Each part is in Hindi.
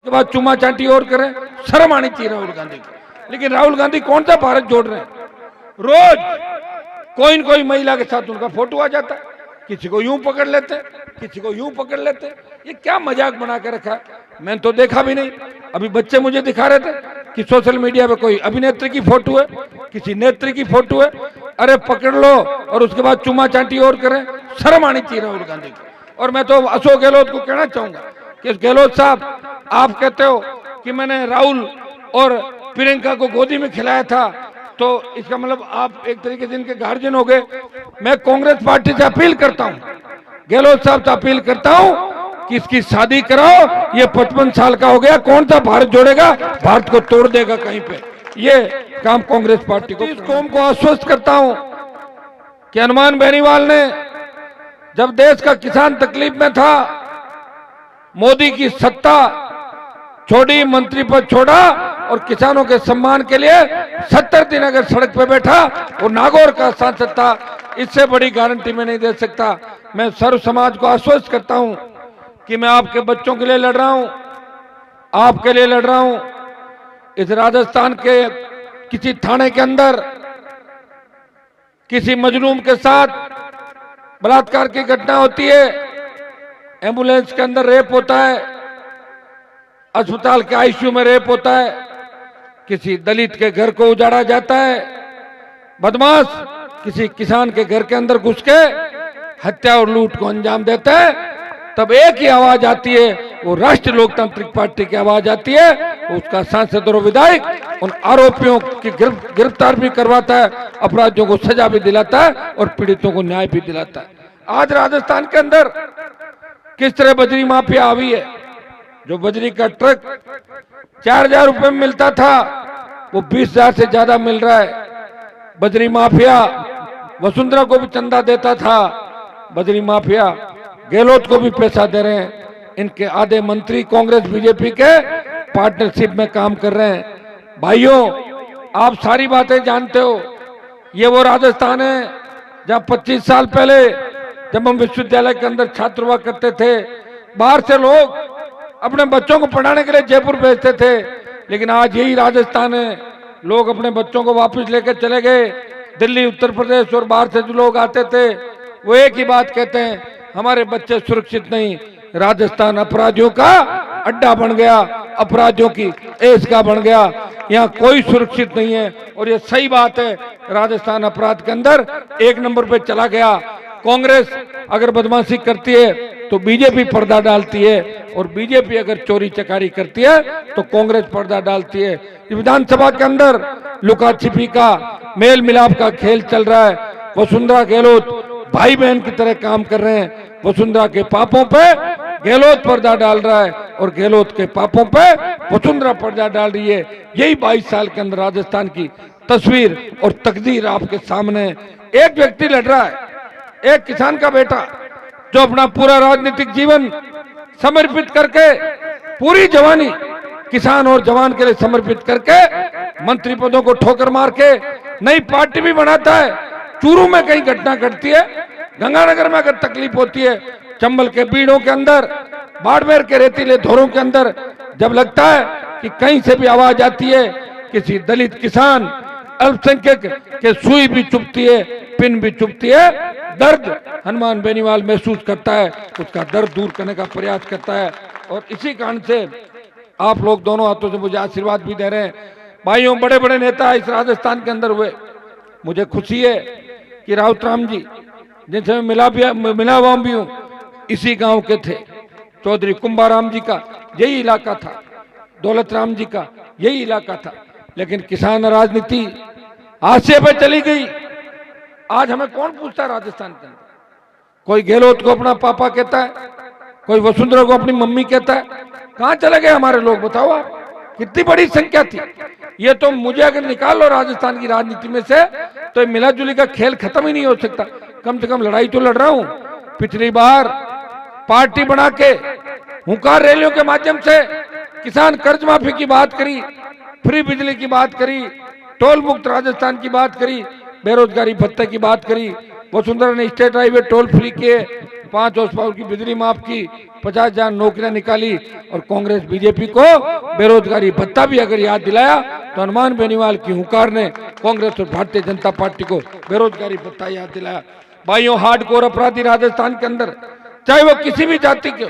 के बाद चुमा चाटी और करें, शर्म आनी चाहिए राहुल गांधी को। लेकिन राहुल गांधी कौन सा भारत जोड़ रहे हैं? रोज कोई न कोई महिला के साथ उनका फोटो आ जाता है, किसी को यूं पकड़ लेते, किसी को यूं पकड़ लेते। ये क्या मजाक बना के रखा है? मैंने तो देखा भी नहीं। अभी बच्चे मुझे दिखा रहे थे कि सोशल मीडिया पे कोई अभिनेत्री की फोटो है, किसी नेत्री की फोटो है। अरे पकड़ लो और उसके बाद चुमा चाटी और करें, शर्म आनी चाहिए राहुल गांधी को। और मैं तो अशोक गहलोत को कहना चाहूंगा कि गहलोत साहब, आप कहते हो कि मैंने राहुल और प्रियंका को गोदी में खिलाया था, तो इसका मतलब आप एक तरीके से इनके गार्जियन हो गए। मैं कांग्रेस पार्टी से अपील करता हूं, गहलोत साहब से अपील करता हूं कि इसकी शादी कराओ। ये 55 साल का हो गया, कौन सा भारत जोड़ेगा? भारत को तोड़ देगा कहीं पे। ये काम कांग्रेस पार्टी को। इस कौम को आश्वस्त करता हूं कि हनुमान बेनीवाल ने जब देश का किसान तकलीफ में था, मोदी की सत्ता छोड़ी, मंत्री पद छोड़ा और किसानों के सम्मान के लिए 70 दिन अगर सड़क पे बैठा, वो नागौर का सांसद था। इससे बड़ी गारंटी मैं नहीं दे सकता। मैं सर्व समाज को आश्वस्त करता हूं कि मैं आपके बच्चों के लिए लड़ रहा हूं, आपके लिए लड़ रहा हूं। इस राजस्थान के किसी थाने के अंदर किसी मजलूम के साथ बलात्कार की घटना होती है, एम्बुलेंस के अंदर रेप होता है, अस्पताल के आईसीयू में रेप होता है, किसी दलित के घर को उजाड़ा जाता है, बदमाश किसी किसान के घर के अंदर घुस के हत्या और लूट को अंजाम देता है, तब एक ही आवाज आती है, वो राष्ट्रीय लोकतांत्रिक पार्टी की आवाज आती है। उसका सांसद और विधायक उन आरोपियों की गिरफ्तार भी करवाता है, अपराधियों को सजा भी दिलाता है और पीड़ितों को न्याय भी दिलाता है। आज राजस्थान के अंदर किस तरह बजरी माफिया हावी है। जो बजरी का ट्रक 4000 रुपए में मिलता था, वो 20,000 से ज्यादा मिल रहा है। बजरी माफिया वसुंधरा को भी चंदा देता था, बजरी माफिया गहलोत को भी पैसा दे रहे हैं। इनके आधे मंत्री कांग्रेस बीजेपी के पार्टनरशिप में काम कर रहे हैं। भाइयों, आप सारी बातें जानते हो। ये वो राजस्थान है जहां 25 साल पहले जब हम विश्वविद्यालय के अंदर छात्र हुआ करते थे, बाहर से लोग अपने बच्चों को पढ़ाने के लिए जयपुर भेजते थे। लेकिन आज यही राजस्थान है, लोग अपने बच्चों को वापस लेकर चले गए। दिल्ली, उत्तर प्रदेश और बाहर से जो लोग आते थे, वो एक ही बात कहते हैं, हमारे बच्चे सुरक्षित नहीं। राजस्थान अपराधियों का अड्डा बन गया, अपराधियों की ऐश का बन गया। यहाँ कोई सुरक्षित नहीं है और ये सही बात है। राजस्थान अपराध के अंदर 1 नंबर पे चला गया। कांग्रेस अगर बदमाशी करती है तो बीजेपी पर्दा डालती है, और बीजेपी अगर चोरी चकारी करती है तो कांग्रेस पर्दा डालती है। विधानसभा के अंदर लुका छिपी का, मेल मिलाप का खेल चल रहा है। वसुंधरा गहलोत भाई बहन की तरह काम कर रहे हैं। वसुंधरा के पापों पे गहलोत पर्दा डाल रहा है और गहलोत के पापों पे वसुंधरा पर्दा डाल रही है। यही 22 साल के अंदर राजस्थान की तस्वीर और तकदीर आपके सामने। एक व्यक्ति लड़ रहा है, एक किसान का बेटा, जो अपना पूरा राजनीतिक जीवन समर्पित करके, पूरी जवानी किसान और जवान के लिए समर्पित करके, मंत्री पदों को ठोकर मार के नई पार्टी भी बनाता है। चूरू में कहीं घटना घटती है, गंगानगर में अगर तकलीफ होती है, चंबल के बीड़ों के अंदर, बाड़मेर के रेतीले धोरों के अंदर जब लगता है कि कहीं से भी आवाज आती है, किसी दलित किसान, अल्पसंख्यक के सुई भी चुभती है, पिन भी चुभती है, दर्द हनुमान बेनीवाल महसूस करता है, उसका दर्द दूर करने का प्रयास करता है। और इसी कारण से आप लोग दोनों हाथों से मुझे आशीर्वाद भी दे रहे हैं। भाइयों, बड़े बड़े नेता इस राजस्थान के अंदर हुए। मुझे खुशी है कि राउत राम जी, जिनसे मैं मिला हुआ भी हूँ, इसी गांव के थे। चौधरी कुंभाराम जी का यही इलाका था, दौलत राम जी का यही इलाका था। लेकिन किसान राजनीति हाशिए पे चली गई। आज हमें कौन पूछता है राजस्थान के अंदर? कोई गहलोत को अपना पापा कहता है, कोई वसुंधरा को अपनी मम्मी कहता है। कहां चले गए हमारे लोग? बताओ आप, कितनी बड़ी संख्या थी। ये तो मुझे अगर निकाल लो राजस्थान की राजनीति में से, तो मिला जुली का खेल खत्म ही नहीं हो सकता। कम से कम लड़ाई तो लड़ रहा हूं। पिछली बार पार्टी बना के हुंकार रैलियों के माध्यम से किसान कर्ज माफी की बात करी, फ्री बिजली की बात करी, टोल मुक्त राजस्थान की बात करी, बेरोजगारी भत्ते की बात करी। वसुंधरा ने स्टेट हाईवे टोल फ्री किए, 5 horse पावर की बिजली माफ की, 50,000 नौकरियां निकाली और कांग्रेस बीजेपी को बेरोजगारी भत्ता भी अगर याद दिलाया तो हनुमान बेनीवाल की हुंकार ने कांग्रेस और भारतीय जनता पार्टी को बेरोजगारी भत्ता याद दिलाया। भाइयों, हार्डकोर अपराधी राजस्थान के अंदर, चाहे वो किसी भी जाति के,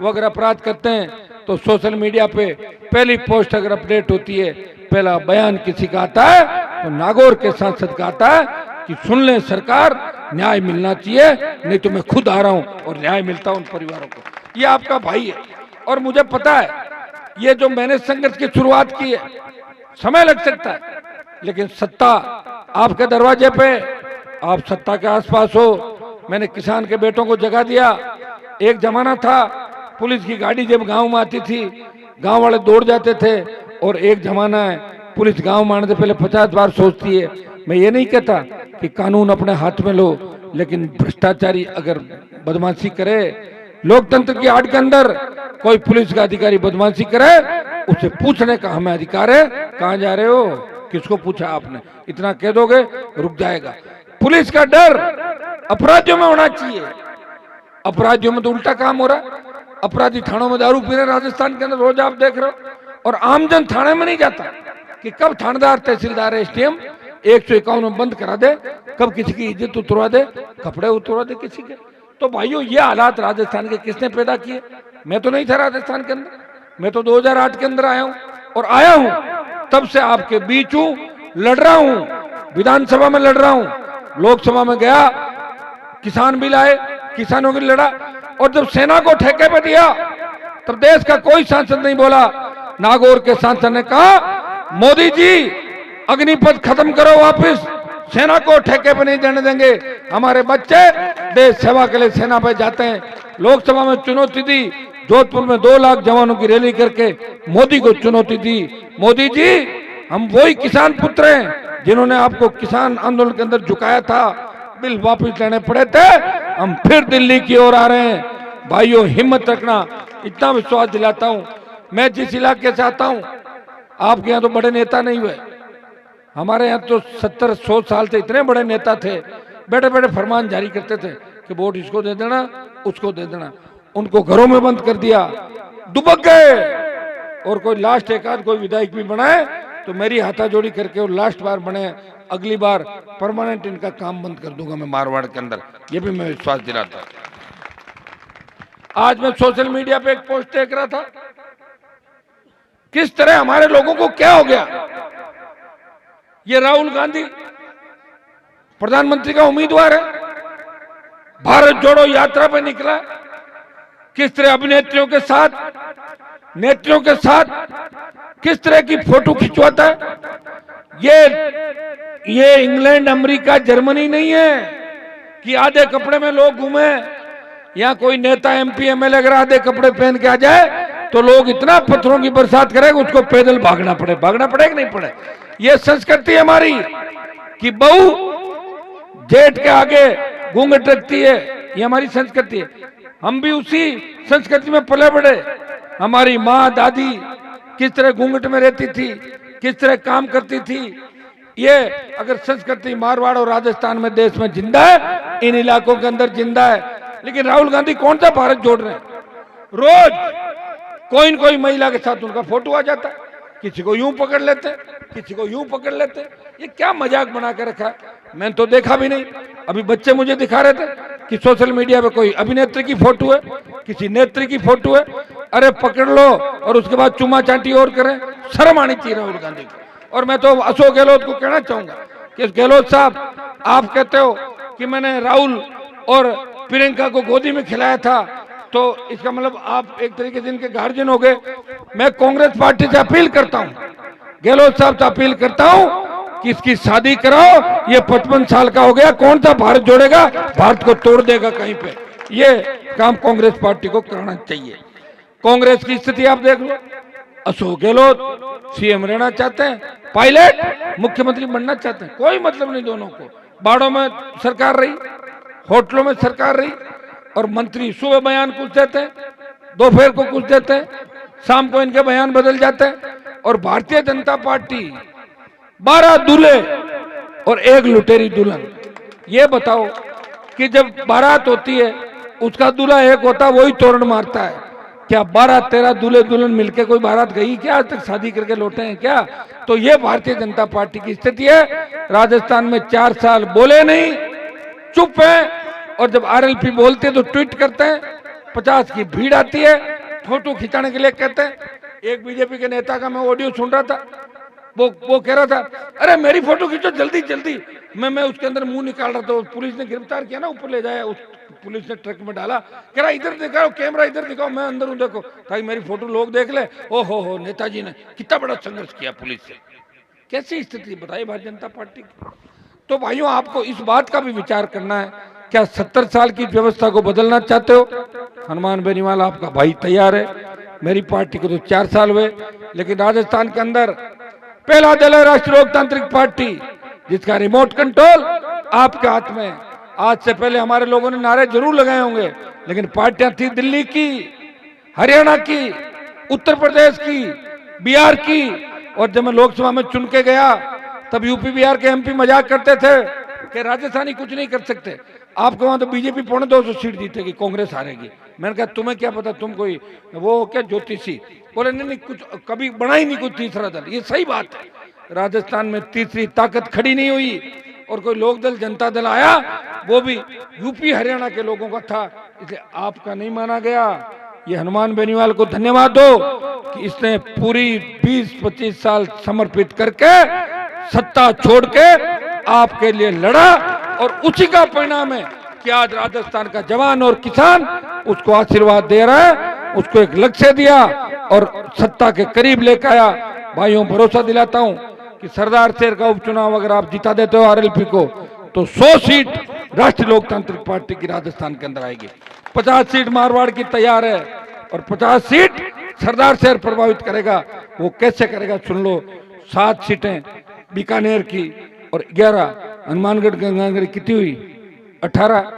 वो अगर अपराध करते हैं तो सोशल मीडिया पे पहली पोस्ट अगर अपडेट होती है, पहला बयान किसी का आता है तो नागौर के सांसद का आता है कि सुन ले सरकार, न्याय मिलना चाहिए, नहीं तो मैं खुद आ रहा हूं और न्याय मिलता उन परिवारों को। ये आपका भाई है और मुझे पता है ये जो मैंने संघर्ष की शुरुआत की है, समय लग सकता है, लेकिन सत्ता आपके दरवाजे पे, आप सत्ता के आसपास हो। मैंने किसान के बेटों को जगा दिया। एक जमाना था पुलिस की गाड़ी जब गांव में आती थी गांव वाले दौड़ जाते थे, और एक जमाना है पुलिस गांव में आने से पहले 50 बार सोचती है। मैं ये नहीं कहता कि कानून अपने हाथ में लो, लेकिन भ्रष्टाचारी अगर बदमाशी करे, लोकतंत्र की आड़ के अंदर कोई पुलिस का अधिकारी बदमाशी करे, उसे पूछने का हमें अधिकार है, कहां जा रहे हो, किसको पूछा आपने, इतना कह दोगे रुक जाएगा। पुलिस का डर अपराधियों में होना चाहिए। अपराधियों में तो उल्टा काम हो रहा है। अपराधी थानों में दारू पी रहे राजस्थान के अंदर, रोज आप देख रहे हो, और आमजन थाने में नहीं जाता कि कब थानेदार, तहसीलदार, एसडीएम 151 में बंद करा दे, कब किसी की इज्जत उतरवा दे, कपड़े उतरवा दे किसी के। तो भाइयों, ये हालात राजस्थान के किसने पैदा किए? मैं तो नहीं था राजस्थान के अंदर, मैं तो 2008 के अंदर आया हूं, और आया हूं तब से आपके बीच हूं, लड़ रहा हूं, विधानसभा में लड़ रहा हूं, लोकसभा में गया, किसान बिल आए, किसानों की लड़ा, और जब सेना को ठेके पे दिया तब देश का कोई सांसद नहीं बोला। नागौर के सांसद ने कहा, मोदी जी अग्निपथ खत्म करो, वापस सेना को ठेके पे नहीं देने देंगे, हमारे बच्चे देश सेवा के लिए सेना पे जाते हैं। लोकसभा में चुनौती दी, जोधपुर में 2 लाख जवानों की रैली करके मोदी को चुनौती दी, मोदी जी हम वही किसान पुत्र हैं जिन्होंने आपको किसान आंदोलन के अंदर झुकाया था, बिल वापस लेने पड़े थे, हम फिर दिल्ली की ओर आ रहे हैं। भाइयों, हिम्मत रखना, इतना विश्वास दिलाता हूं। मैं जिस इलाके से आता हूं, आपके यहाँ तो बड़े नेता नहीं हुए, हमारे यहाँ तो 70-100 साल से इतने बड़े नेता थे, बैठे बैठे फरमान जारी करते थे कि वोट इसको दे देना, उसको दे देना। उनको घरों में बंद कर दिया, दुबक गए, और कोई लास्ट एक आध कोई विधायक भी बनाए तो मेरी हाथाजोड़ी करके वो लास्ट बार बने, अगली बार परमानेंट इनका काम बंद कर दूंगा मैं मारवाड़ के अंदर, ये भी मैं विश्वास दिलाता हूं। आज मैं सोशल मीडिया पे एक पोस्ट देख रहा था, किस तरह हमारे लोगों को क्या हो गया। ये राहुल गांधी प्रधानमंत्री का उम्मीदवार है, भारत जोड़ो यात्रा पे निकला, किस तरह अभिनेत्रियों के साथ, नेत्रियों के साथ किस तरह की फोटो खिंचवाता है। ये इंग्लैंड, अमेरिका, जर्मनी नहीं है कि आधे कपड़े में लोग घूमे। यहाँ कोई नेता, एमपी, एमएलए अगर आधे कपड़े पहन के आ जाए तो लोग इतना पत्थरों की बरसात करेंगे, उसको पैदल भागना पड़े कि नहीं पड़े। ये संस्कृति है हमारी कि बहू जेठ के आगे घूंघट रखती है, ये हमारी संस्कृति है। हम भी उसी संस्कृति में पले बढ़े। हमारी माँ, दादी किस तरह घूंघट में रहती थी, किस तरह काम करती थी। ये अगर संस्कृति मारवाड़ और राजस्थान में, देश में जिंदा है, इन इलाकों के अंदर जिंदा है। लेकिन राहुल गांधी कौन सा भारत जोड़ रहे हैं? रोज कोई न कोई महिला के साथ उनका फोटो आ जाता है, किसी को यूं पकड़ लेते, किसी को यूं पकड़ लेते। ये क्या मजाक बना के रखा है? मैंने तो देखा भी नहीं। अभी बच्चे मुझे दिखा रहे थे कि सोशल मीडिया पे कोई अभिनेत्री की फोटो है, किसी नेत्री की फोटो है। अरे पकड़ लो और उसके बाद चुमा चाटी और करें, शर्म आनी चाहिए राहुल गांधी को। और मैं तो अशोक गहलोत को कहना चाहूंगा कि गहलोत साहब, आप कहते हो कि मैंने राहुल और प्रियंका को गोदी में खिलाया था, तो इसका मतलब आप एक तरीके से इनके गार्जियन हो गए। मैं कांग्रेस पार्टी से अपील करता हूं, गहलोत साहब से अपील करता हूं कि इसकी शादी कराओ। ये 55 साल का हो गया, कौन सा भारत जोड़ेगा, भारत को तोड़ देगा कहीं पे। ये काम कांग्रेस पार्टी को करना चाहिए। कांग्रेस की स्थिति आप देख लो, अशोक गहलोत सीएम रहना चाहते हैं, पायलट मुख्यमंत्री बनना चाहते हैं, कोई मतलब नहीं दोनों को। बाड़ों में सरकार रही, होटलों में सरकार रही, और मंत्री सुबह बयान कुछ देते हैं, दोपहर को कुछ देते हैं, शाम को इनके बयान बदल जाते हैं। और भारतीय जनता पार्टी 12 दूल्हे और 1 लुटेरी दुल्हन। ये बताओ कि जब बारात होती है उसका दूल्हा एक होता, वही तोरण मारता है। क्या 12-13 दूल्हे दुल्हन मिलके कोई बारात गई क्या? आज तक शादी करके लौटे हैं क्या? तो ये भारतीय जनता पार्टी की स्थिति है। राजस्थान में 4 साल बोले नहीं, चुप है, और जब आरएलपी बोलते तो ट्वीट करते हैं, 50 की भीड़ आती है, फोटो खिंचाने के लिए कहते हैं। एक बीजेपी के नेता का मैं ऑडियो सुन रहा था, वो कह रहा था, अरे मेरी फोटो खींचो जल्दी जल्दी। मैं उसके अंदर मुंह निकाल रहा था, पुलिस ने गिरफ्तार किया ना, ऊपर ले जाया, उस पुलिस ने ट्रक में डाला, कह रहा इधर दिखाओ कैमरा, इधर दिखाओ, मैं अंदर हूं देखो, ताकि मेरी फोटो लोग देख ले। ओ हो, नेताजी ने कितना बड़ा संघर्ष किया पुलिस से। कैसी स्थिति बताइए भारतीय जनता पार्टी की। तो भाइयों, आपको इस बात का भी विचार करना है, क्या 70 साल की व्यवस्था को बदलना चाहते हो? हनुमान बेनीवाल आपका भाई तैयार है। मेरी पार्टी को तो 4 साल हुए, लेकिन राजस्थान के अंदर पहला दल है राष्ट्रीय लोकतांत्रिक पार्टी, जिसका रिमोट कंट्रोल आपके हाथ में। आज से पहले हमारे लोगों ने नारे जरूर लगाए होंगे, लेकिन पार्टियां थी दिल्ली की, हरियाणा की, उत्तर प्रदेश की, बिहार की, और जब मैं लोकसभा में चुन के गया तब यूपी बिहार के एमपी मजाक करते थे कि राजस्थानी कुछ नहीं कर सकते। आपको वहां तो बीजेपी 250 सीट जीतेगी, कांग्रेस हारेगी। मैंने कहा तुम्हें क्या पता, तुम कोई वो क्या ज्योतिषी? बोले नहीं, कुछ कभी बना ही नहीं कुछ तीसरा दल। ये सही बात है, राजस्थान में तीसरी ताकत खड़ी नहीं हुई, और कोई लोक दल जनता दल आया, वो भी यूपी हरियाणा के लोगों का था, इसलिए आपका नहीं माना गया। ये हनुमान बेनीवाल को धन्यवाद दो कि इसने पूरी 20-25 साल समर्पित करके सत्ता छोड़ के आपके लिए लड़ा, और उसी का परिणाम है कि आज राजस्थान का जवान और किसान उसको आशीर्वाद दे रहा है, उसको एक लक्ष्य दिया और सत्ता के करीब लेकर आया। भाइयों, भरोसा दिलाता हूं कि सरदार शहर का उपचुनाव अगर आप जिता देते हो आरएलपी को, तो 100 सीट राष्ट्रीय लोकतांत्रिक पार्टी की राजस्थान के अंदर आएगी। 50 सीट मारवाड़ की तैयार है, और 50 सीट सरदार शहर प्रभावित करेगा। वो कैसे करेगा सुन लो। 7 सीटें बीकानेर की और 11 हनुमानगढ़ गंगानगर कितनी हुई? 18।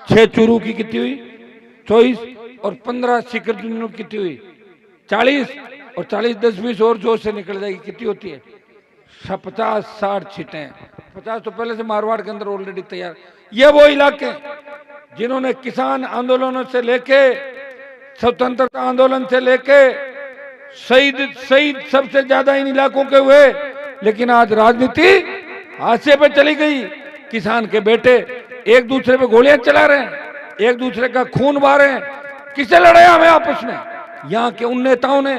6 चूरू की कितनी हुई? 24। और 15 सीकर की कितनी हुई? 40। और 40 10-20 और जोर से निकल जाएगी, कितनी होती है? 50-60 सीटें। 50 तो पहले से मारवाड़ के अंदर ऑलरेडी तैयार। ये वो इलाके जिन्होंने किसान आंदोलनों से लेके, स्वतंत्रता आंदोलन से लेके शहीद सबसे ज्यादा इन इलाकों के हुए, लेकिन आज राजनीति हाशिए पे चली गई। किसान के बेटे एक दूसरे पे गोलियां चला रहे हैं, एक दूसरे का खून बहा रहे हैं। किसे लड़ाया हमें आपस में? यहाँ के उन नेताओं ने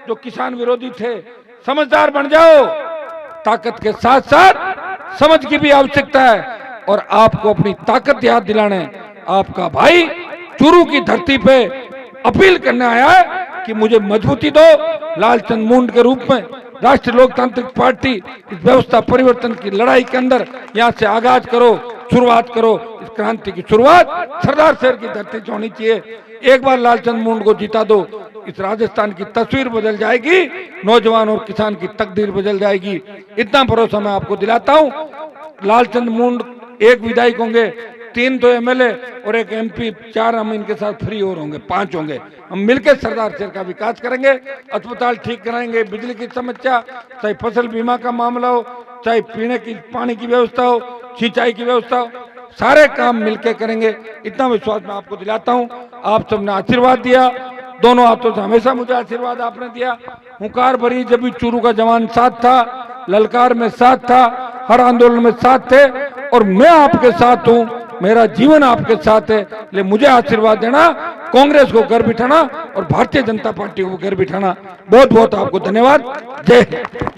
जो किसान विरोधी थे। समझदार बन जाओ, ताकत के साथ साथ समझ की भी आवश्यकता है, और आपको अपनी ताकत याद दिलाने आपका भाई चूरू की धरती पे अपील करने आया है कि मुझे मजबूती दो। लालचंद मुंड के रूप में राष्ट्रीय लोकतांत्रिक पार्टी इस व्यवस्था परिवर्तन की लड़ाई के अंदर यहाँ से आगाज करो, शुरुआत करो। इस क्रांति की शुरुआत सरदार शहर की धरती से होनी चाहिए। एक बार लालचंद मुंड को जिता दो, इस राजस्थान की तस्वीर बदल जाएगी, नौजवान और किसान की तकदीर बदल जाएगी। इतना भरोसा मैं आपको दिलाता हूँ। लालचंद मुंड एक विधायक होंगे, 3 तो एमएलए और एक एमपी, 4 हम इनके साथ फ्री और होंगे, 5 होंगे। हम मिलकर सरदार शहर का विकास करेंगे, अस्पताल ठीक कराएंगे, बिजली की समस्या, चाहे फसल बीमा का मामला हो, चाहे पीने की पानी की व्यवस्था हो, सिंचाई की व्यवस्था हो, सारे काम मिलकर करेंगे। इतना विश्वास मैं आपको दिलाता हूँ। आप सबने आशीर्वाद दिया, दोनों हाथों से हमेशा मुझे आशीर्वाद आपने दिया। हुंकार भरी जब भी चूरू का जवान साथ था, ललकार में साथ था, हर आंदोलन में साथ थे, और मैं आपके साथ हूँ। मेरा जीवन आपके साथ है, इसलिए मुझे आशीर्वाद देना, कांग्रेस को घर बिठाना और भारतीय जनता पार्टी को घर बिठाना। बहुत बहुत आपको धन्यवाद। जय हिंद।